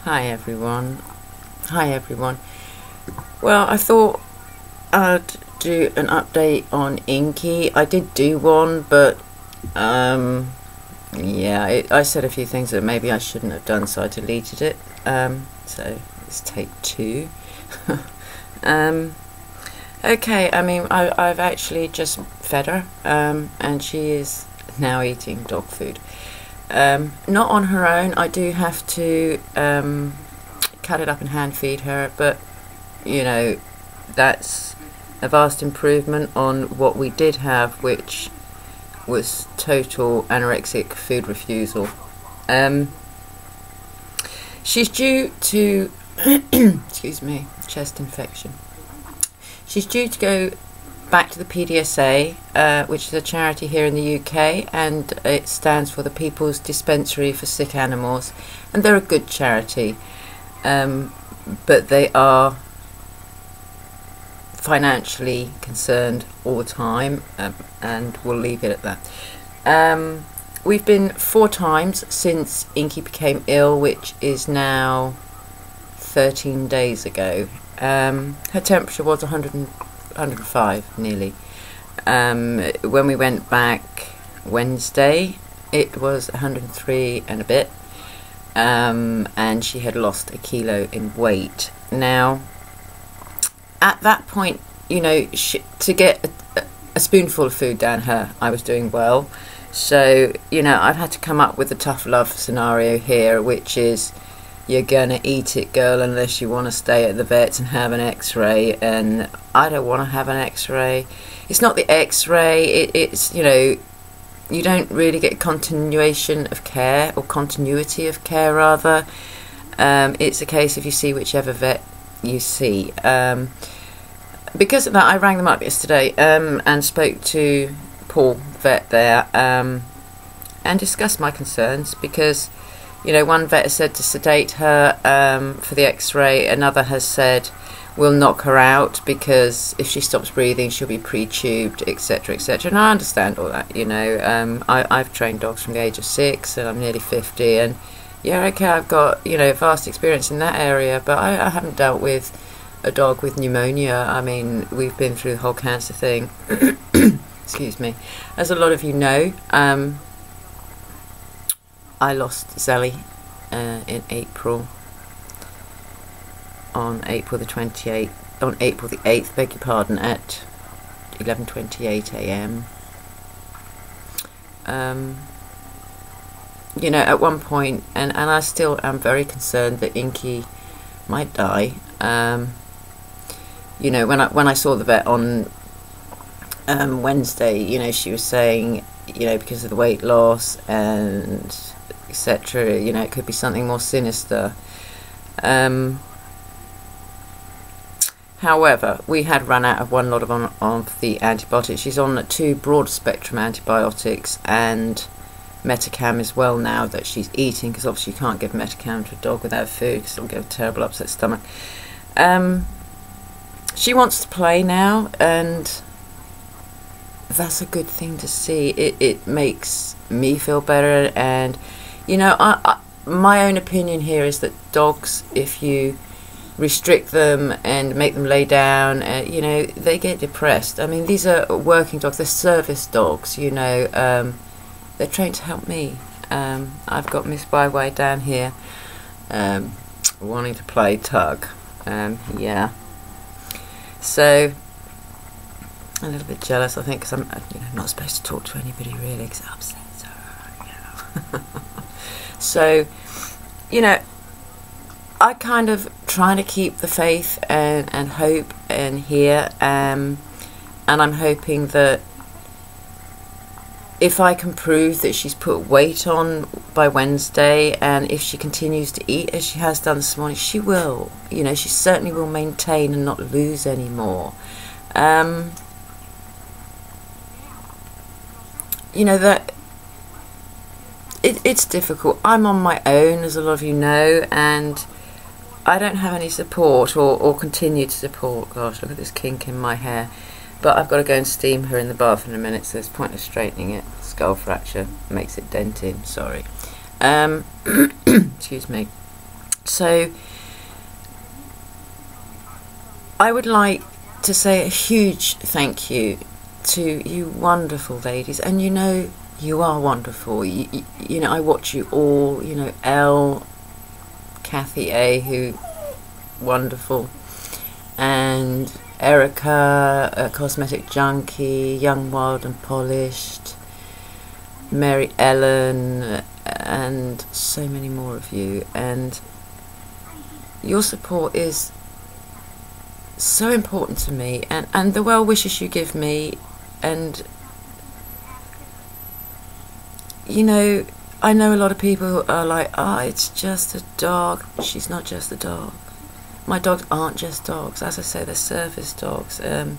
Hi everyone. Well, I thought I'd do an update on INKY. I did do one, but yeah, I said a few things that maybe I shouldn't have done, so I deleted it. So let's take two. Okay, I mean, I've actually just fed her, and she is now eating dog food. Not on her own. I do have to cut it up and hand feed her, but you know, that's a vast improvement on what we did have, which was total anorexic food refusal. She's due to excuse me, chest infection. She's due to go back to the PDSA, which is a charity here in the UK, and it stands for the People's Dispensary for Sick Animals, and they're a good charity, but they are financially concerned all the time, and we'll leave it at that. We've been 4 times since INKY became ill, which is now 13 days ago. Her temperature was 105 nearly. When we went back Wednesday, it was 103 and a bit, and she had lost 1 kilo in weight. Now, at that point, you know, to get a spoonful of food down her, I was doing well. So, you know, I've had to come up with a tough love scenario here, which is, you're gonna eat it, girl, unless you want to stay at the vets and have an x-ray. And I don't want to have an x-ray. It's not the x-ray, it's, you know, you don't really get continuation of care, or continuity of care rather. It's a case if you see whichever vet you see. Because of that, I rang them up yesterday and spoke to Paul, the vet there, and discussed my concerns, because, you know, one vet has said to sedate her for the x-ray, another has said we'll knock her out because if she stops breathing she'll be pre-tubed, etc, etc. And I understand all that, you know. I've trained dogs from the age of 6 and I'm nearly 50, and yeah, okay, I've got, you know, vast experience in that area, but I haven't dealt with a dog with pneumonia. I mean, we've been through the whole cancer thing. Excuse me. As a lot of you know, I lost Zelly in April, on April the 28th, on April the 8th, beg your pardon, at 11:28 a.m. You know, at one point, and I still am very concerned that INKY might die. You know, when I saw the vet on Wednesday, you know, she was saying, you know, because of the weight loss and etc, you know, it could be something more sinister. However, we had run out of one lot of the antibiotics. She's on 2 broad spectrum antibiotics and Metacam as well now that she's eating, because obviously you can't give Metacam to a dog without food because it'll give a terrible upset stomach. She wants to play now, and that's a good thing to see. It makes me feel better, and you know, my own opinion here is that dogs, if you restrict them and make them lay down, you know, they get depressed. I mean, these are working dogs, they're service dogs, you know, they're trained to help me. I've got Miss Byway down here wanting to play tug. Yeah. So, a little bit jealous, I think, because I'm, you know, not supposed to talk to anybody really, because it upsets her, you know. So, you know, I kind of trying to keep the faith and hope in here, and I'm hoping that if I can prove that she's put weight on by Wednesday, and if she continues to eat as she has done this morning, she will, you know, she certainly will maintain and not lose any more. You know, that it's difficult. I'm on my own, as a lot of you know, and I don't have any support or continued support. Gosh, look at this kink in my hair. But I've got to go and steam her in the bath in a minute, so there's pointless straightening it. Skull fracture makes it dent in, sorry. Excuse me. So I would like to say a huge thank you to you wonderful ladies, and you know you are wonderful. You know, I watch you all, you know, Elle, Kathy A, who wonderful, and Erica, a cosmetic junkie, young, wild and polished, Mary Ellen, and so many more of you. And your support is so important to me, and the well wishes you give me. And you know, I know a lot of people who are like, it's just a dog. She's not just a dog. My dogs aren't just dogs. As I say, they're service dogs, and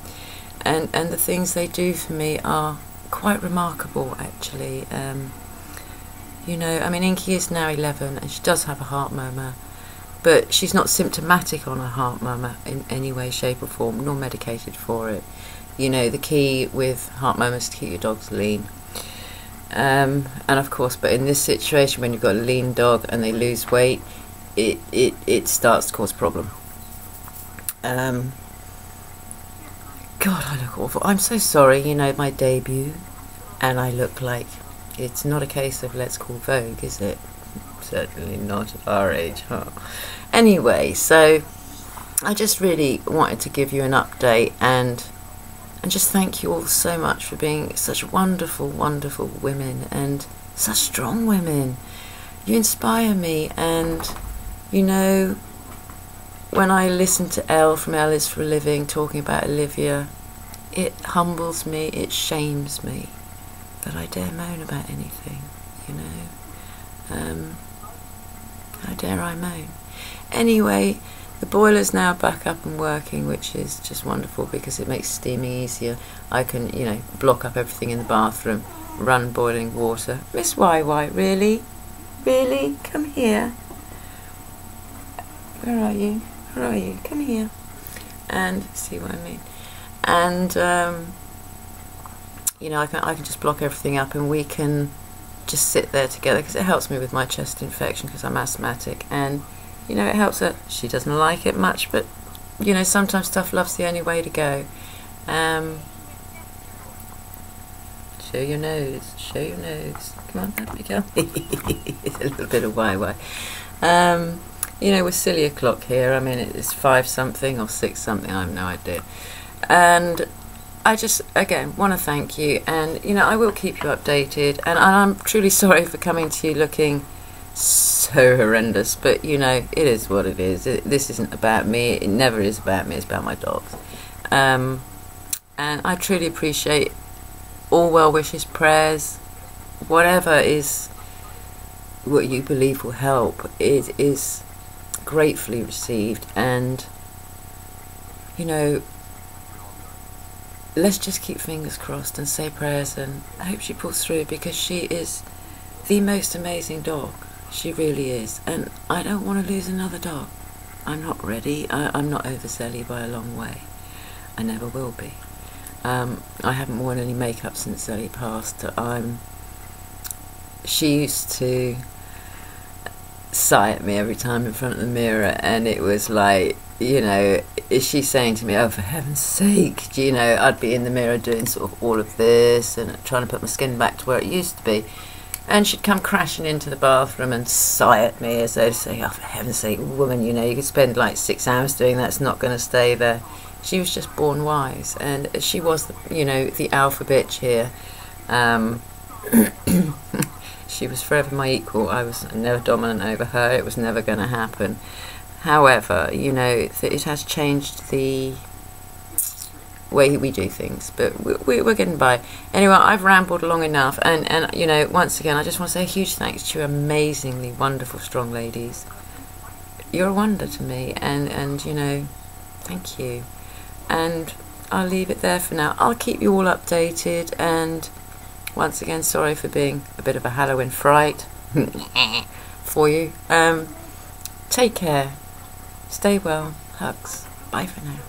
the things they do for me are quite remarkable, actually. You know, I mean, INKY is now 11 and she does have a heart murmur, but she's not symptomatic on a heart murmur in any way, shape or form, nor medicated for it. You know, the key with heart murmurs is to keep your dogs lean. And of course, but in this situation, when you've got a lean dog and they lose weight, it starts to cause a problem. God, I look awful. I'm so sorry, you know, my debut, and I look like, it's not a case of let's call Vogue, is it? Certainly not at our age, huh? Anyway, so I just really wanted to give you an update and just thank you all so much for being such wonderful, wonderful women, and such strong women. You inspire me, and you know, when I listen to Elle from Elle is for a Living talking about Olivia, it humbles me, it shames me that I dare moan about anything, you know. How dare I moan? Anyway, the boiler's now back up and working, which is just wonderful because it makes steaming easier. I can, you know, block up everything in the bathroom, run boiling water. Miss YY, really? Really? Come here. Where are you? Where are you? Come here. And see what I mean. And you know, I can just block everything up, and we can just sit there together because it helps me with my chest infection because I'm asthmatic, and you know, it helps her. She doesn't like it much, but you know, sometimes tough love's the only way to go. Show your nose. Show your nose. Come on, let me go. It's a little bit of YY. You know, we're silly o'clock here. I mean, it's 5 something or 6 something. I have no idea. And I just, again, want to thank you. And, you know, I will keep you updated. And I'm truly sorry for coming to you looking so horrendous. But, you know, it is what it is. This isn't about me. It never is about me. It's about my dogs. And I truly appreciate all well wishes, prayers, whatever is what you believe will help. It is gratefully received, and you know, let's just keep fingers crossed and say prayers, and I hope she pulls through, because she is the most amazing dog. She really is, and I don't want to lose another dog. I'm not ready. I'm not over Zelly by a long way. I never will be. I haven't worn any makeup since Zelly passed. She used to sigh at me every time in front of the mirror, and it was like, you know, is she saying to me, oh, for heaven's sake, you know, I'd be in the mirror doing sort of all of this and trying to put my skin back to where it used to be, and she'd come crashing into the bathroom and sigh at me as though to say, oh, for heaven's sake, woman, you know, you could spend like 6 hours doing that, it's not going to stay there. She was just born wise, and she was, you know, the alpha bitch here. She was forever my equal. I was never dominant over her. It was never going to happen. However, you know, it has changed the way we do things, but we're getting by. Anyway, I've rambled long enough, and you know, once again, I just want to say a huge thanks to you amazingly wonderful, strong ladies. You're a wonder to me, and you know, thank you. And I'll leave it there for now. I'll keep you all updated, and once again, sorry for being a bit of a Halloween fright for you. Take care. Stay well. Hugs. Bye for now.